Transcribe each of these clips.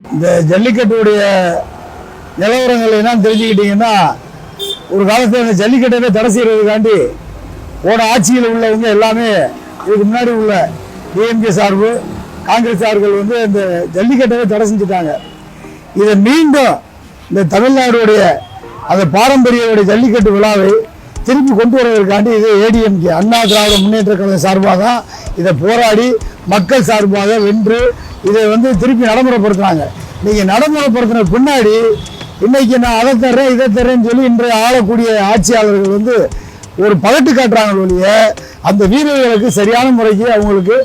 இந்த ஜல்லிக்கட்டுடைய நிலவரங்கள் என்னன்னு தெரிஞ்சுக்கிட்டீங்கன்னா, ஒரு காலத்தில் இந்த ஜல்லிக்கட்டை தடை செய்யறதுக்காண்டி போன ஆட்சியில் உள்ளவங்க எல்லாமே இதுக்கு முன்னாடி உள்ள டிஎம்கே சார்பு காங்கிரஸ் சார்கள் வந்து இந்த ஜல்லிக்கட்டை தடை செஞ்சுட்டாங்க. இதை மீண்டும் இந்த தமிழ்நாடுடைய அந்த பாரம்பரிய ஜல்லிக்கட்டு விழாவை திருப்பி கொண்டு வருவதற்காண்டி இது ஏடிஎம்கே அண்ணா திராவிட முன்னேற்ற கழக சார்பாக தான் இதை போராடி மக்கள் சார்பாக வென்று இதை வந்து திருப்பி நடைமுறைப்படுத்துனாங்க. நீங்கள் நடைமுறைப்படுத்தின பின்னாடி இன்னைக்கு நான் அதை தர்றேன் இதை தர்றேன்னு சொல்லி இன்றைய ஆளக்கூடிய ஆட்சியாளர்கள் வந்து ஒரு பகட்டு காட்டுறாங்க ஒழிய அந்த வீரர்களுக்கு சரியான முறைக்கு அவங்களுக்கு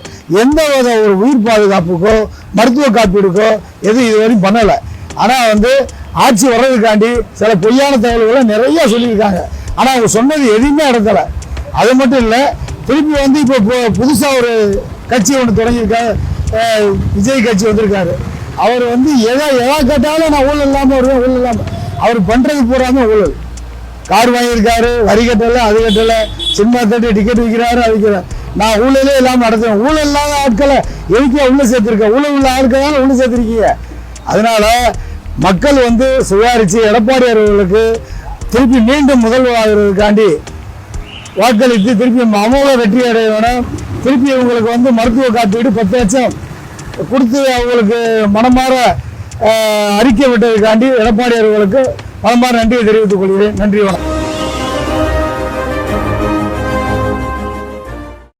எந்த வித ஒரு உயிர் பாதுகாப்புக்கோ மருத்துவ காப்பீடுக்கோ எதுவும் இதுவரையும் பண்ணலை. ஆனால் வந்து ஆட்சி வர்றதுக்காண்டி சில பொய்யான தகவல்களை நிறைய சொல்லியிருக்காங்க. ஆனால் அவங்க சொன்னது எதுவுமே நடத்தலை. அது மட்டும் இல்லை, திருப்பி வந்து இப்போ புதுசாக ஒரு கட்சி ஒன்று தொடங்கியிருக்காரு, விஜய் கட்சி வந்திருக்காரு. அவர் வந்து எதை கேட்டாலும் நான் ஊழல் இல்லாமல் வருவேன், ஊழல் இல்லாமல் அவர் பண்ணுறது பூராமே ஊழல். கார் வாங்கியிருக்காரு, வரி கட்டலை, அது கட்டலை, சினிமா தட்டி டிக்கெட் விற்கிறாரு, அது நான் ஊழலே இல்லாமல் நடத்துவேன். ஊழல் இல்லாத ஆட்களை எதுக்கே உள்ளே சேர்த்துருக்கேன், ஊழல் உள்ள ஆட்கள் உள்ளே சேர்த்துருக்கீங்க. அதனால மக்கள் வந்து சுதாரித்து எடப்பாடி அவர்களுக்கு திருப்பி மீண்டும் முதல்வராகிறதுக்காண்டி வாக்களித்து திருப்பி அமோக வெற்றி அடைய வேணும். திருப்பி இவங்களுக்கு வந்து மருத்துவ காப்பீடு 10 லட்சம் கொடுத்து அவங்களுக்கு மனமாற அறிக்கை விட்டதுக்காண்டி எடப்பாடி அவர்களுக்கு மனமாற நன்றியை தெரிவித்துக் கொள்கிறேன். நன்றி, வணக்கம்.